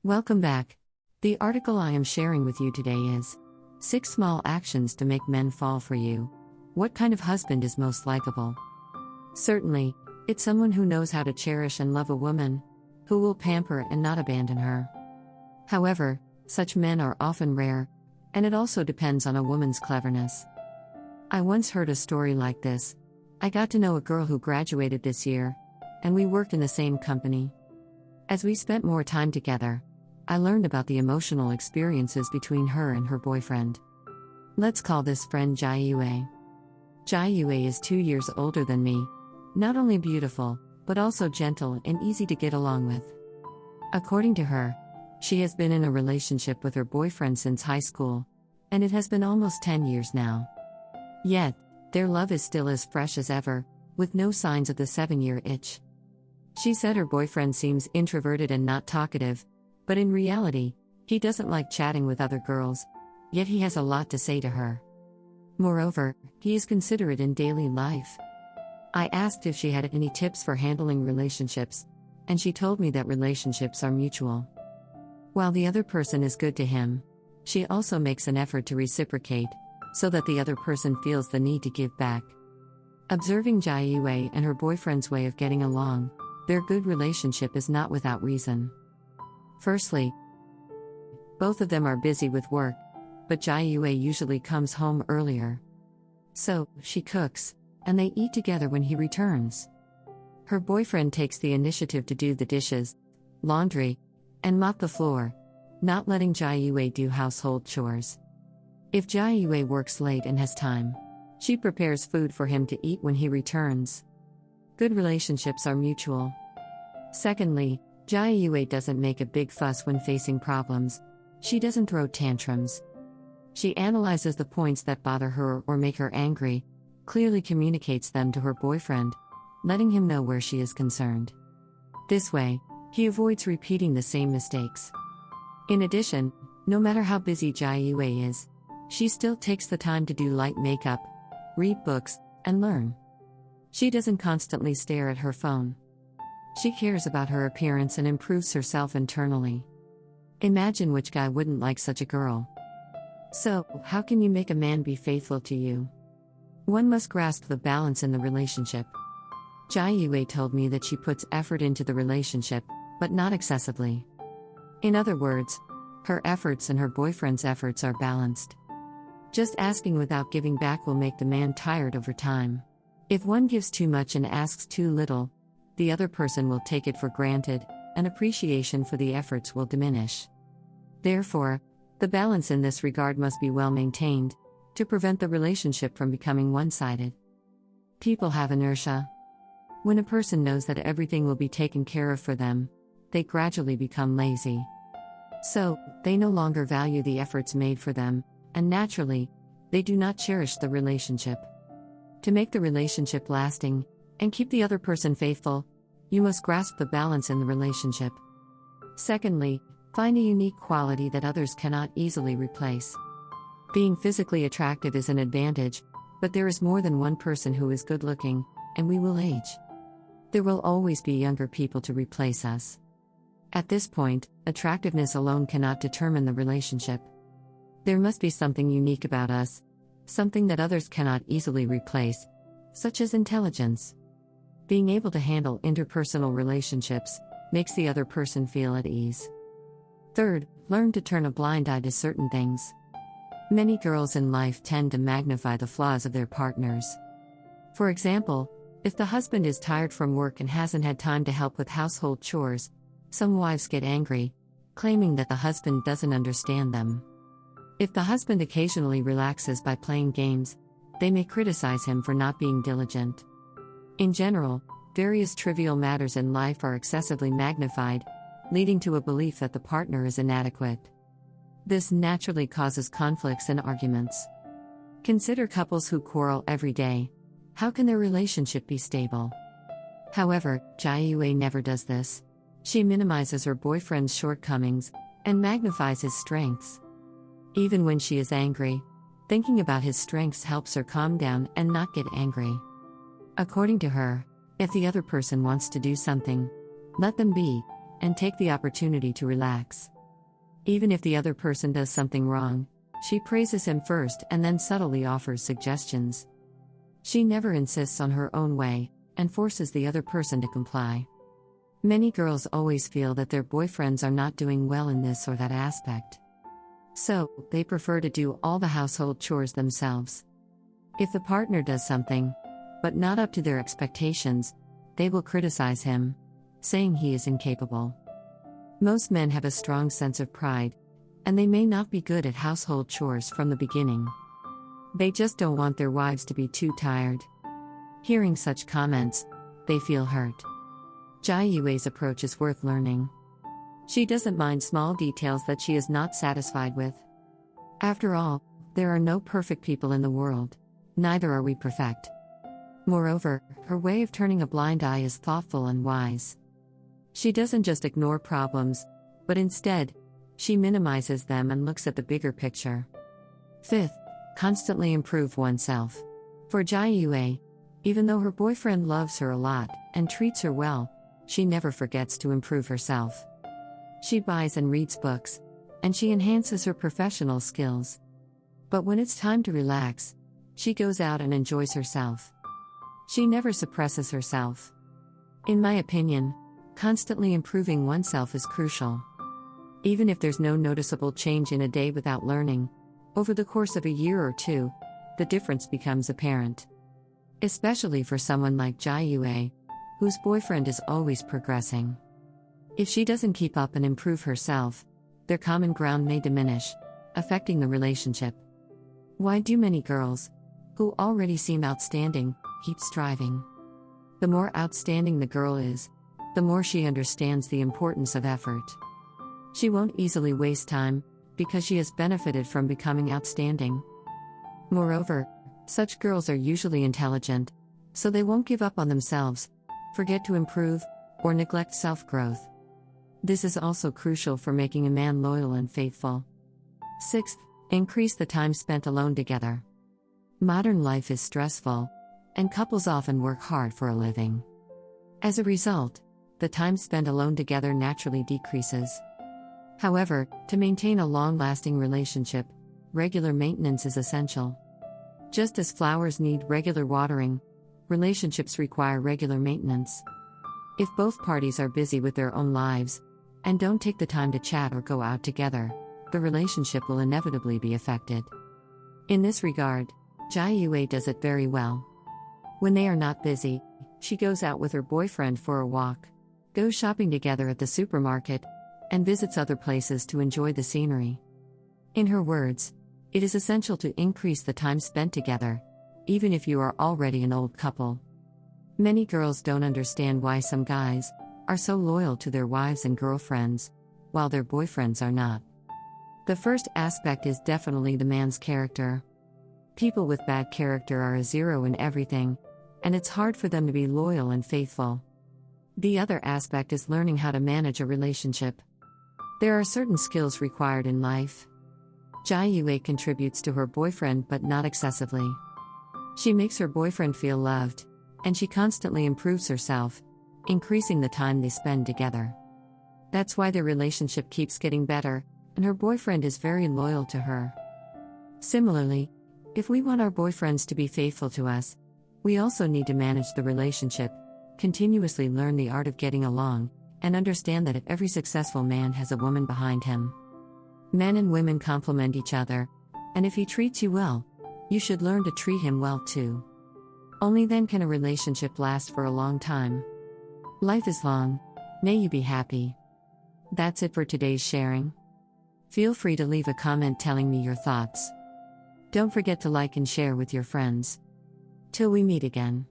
Welcome back. The article I am sharing with you today is 6 Small Actions to Make Men Fall for You. What kind of husband is most likable? Certainly, it's someone who knows how to cherish and love a woman, who will pamper and not abandon her. However, such men are often rare, and it also depends on a woman's cleverness. I once heard a story like this. I got to know a girl who graduated this year, and we worked in the same company. As we spent more time together, I learned about the emotional experiences between her and her boyfriend. Let's call this friend Jiayue. Jiayue is 2 years older than me, not only beautiful, but also gentle and easy to get along with. According to her, she has been in a relationship with her boyfriend since high school, and it has been almost 10 years now. Yet, their love is still as fresh as ever, with no signs of the 7-year itch. She said her boyfriend seems introverted and not talkative, but in reality, he doesn't like chatting with other girls, yet he has a lot to say to her. Moreover, he is considerate in daily life. I asked if she had any tips for handling relationships, and she told me that relationships are mutual. While the other person is good to him, she also makes an effort to reciprocate, so that the other person feels the need to give back. Observing Jiayue and her boyfriend's way of getting along, their good relationship is not without reason. Firstly, both of them are busy with work, but Jiayue usually comes home earlier. So, she cooks, and they eat together when he returns. Her boyfriend takes the initiative to do the dishes, laundry, and mop the floor, not letting Jiayue do household chores. If Jiayue works late and has time, she prepares food for him to eat when he returns. Good relationships are mutual. Secondly, Jiayue doesn't make a big fuss when facing problems. She doesn't throw tantrums. She analyzes the points that bother her or make her angry, clearly communicates them to her boyfriend, letting him know where she is concerned. This way, he avoids repeating the same mistakes. In addition, no matter how busy Jiayue is, she still takes the time to do light makeup, read books, and learn. She doesn't constantly stare at her phone. She cares about her appearance and improves herself internally. Imagine which guy wouldn't like such a girl. So, how can you make a man be faithful to you? One must grasp the balance in the relationship. Jiayue told me that she puts effort into the relationship, but not excessively. In other words, her efforts and her boyfriend's efforts are balanced. Just asking without giving back will make the man tired over time. If one gives too much and asks too little, the other person will take it for granted, and appreciation for the efforts will diminish. Therefore, the balance in this regard must be well maintained, to prevent the relationship from becoming one-sided. People have inertia. When a person knows that everything will be taken care of for them, they gradually become lazy. So, they no longer value the efforts made for them, and naturally, they do not cherish the relationship. To make the relationship lasting, and keep the other person faithful, you must grasp the balance in the relationship. Secondly, find a unique quality that others cannot easily replace. Being physically attractive is an advantage, but there is more than one person who is good-looking, and we will age. There will always be younger people to replace us. At this point, attractiveness alone cannot determine the relationship. There must be something unique about us, something that others cannot easily replace, such as intelligence. Being able to handle interpersonal relationships makes the other person feel at ease. Third, learn to turn a blind eye to certain things. Many girls in life tend to magnify the flaws of their partners. For example, if the husband is tired from work and hasn't had time to help with household chores, some wives get angry, claiming that the husband doesn't understand them. If the husband occasionally relaxes by playing games, they may criticize him for not being diligent. In general, various trivial matters in life are excessively magnified, leading to a belief that the partner is inadequate. This naturally causes conflicts and arguments. Consider couples who quarrel every day. How can their relationship be stable? However, Jiayue never does this. She minimizes her boyfriend's shortcomings and magnifies his strengths. Even when she is angry, thinking about his strengths helps her calm down and not get angry. According to her, if the other person wants to do something, let them be, and take the opportunity to relax. Even if the other person does something wrong, she praises him first and then subtly offers suggestions. She never insists on her own way and forces the other person to comply. Many girls always feel that their boyfriends are not doing well in this or that aspect. So, they prefer to do all the household chores themselves. If the partner does something, but not up to their expectations, they will criticize him, saying he is incapable. Most men have a strong sense of pride, and they may not be good at household chores from the beginning. They just don't want their wives to be too tired. Hearing such comments, they feel hurt. Jai Yue's approach is worth learning. She doesn't mind small details that she is not satisfied with. After all, there are no perfect people in the world. Neither are we perfect. Moreover, her way of turning a blind eye is thoughtful and wise. She doesn't just ignore problems, but instead, she minimizes them and looks at the bigger picture. Fifth, constantly improve oneself. For Jai Yue, even though her boyfriend loves her a lot and treats her well, she never forgets to improve herself. She buys and reads books, and she enhances her professional skills. But when it's time to relax, she goes out and enjoys herself. She never suppresses herself. In my opinion, constantly improving oneself is crucial. Even if there's no noticeable change in a day without learning, over the course of a year or two, the difference becomes apparent. Especially for someone like Jai Yue, whose boyfriend is always progressing. If she doesn't keep up and improve herself, their common ground may diminish, affecting the relationship. Why do many girls, who already seem outstanding, keep striving? The more outstanding the girl is, the more she understands the importance of effort. She won't easily waste time, because she has benefited from becoming outstanding. Moreover, such girls are usually intelligent, so they won't give up on themselves, forget to improve, or neglect self-growth. This is also crucial for making a man loyal and faithful. Sixth, increase the time spent alone together. Modern life is stressful, and couples often work hard for a living. As a result, the time spent alone together naturally decreases. However, to maintain a long-lasting relationship, regular maintenance is essential. Just as flowers need regular watering, relationships require regular maintenance. If both parties are busy with their own lives, and don't take the time to chat or go out together, the relationship will inevitably be affected. In this regard, Jai Yue does it very well. When they are not busy, she goes out with her boyfriend for a walk, goes shopping together at the supermarket, and visits other places to enjoy the scenery. In her words, it is essential to increase the time spent together, even if you are already an old couple. Many girls don't understand why some guys are so loyal to their wives and girlfriends, while their boyfriends are not. The first aspect is definitely the man's character. People with bad character are a zero in everything, and it's hard for them to be loyal and faithful. The other aspect is learning how to manage a relationship. There are certain skills required in life. Jai Yue contributes to her boyfriend but not excessively. She makes her boyfriend feel loved, and she constantly improves herself, increasing the time they spend together. That's why their relationship keeps getting better, and her boyfriend is very loyal to her. Similarly, if we want our boyfriends to be faithful to us, we also need to manage the relationship, continuously learn the art of getting along, and understand that every successful man has a woman behind him. Men and women complement each other, and if he treats you well, you should learn to treat him well too. Only then can a relationship last for a long time. Life is long. May you be happy. That's it for today's sharing. Feel free to leave a comment telling me your thoughts. Don't forget to like and share with your friends. Till we meet again.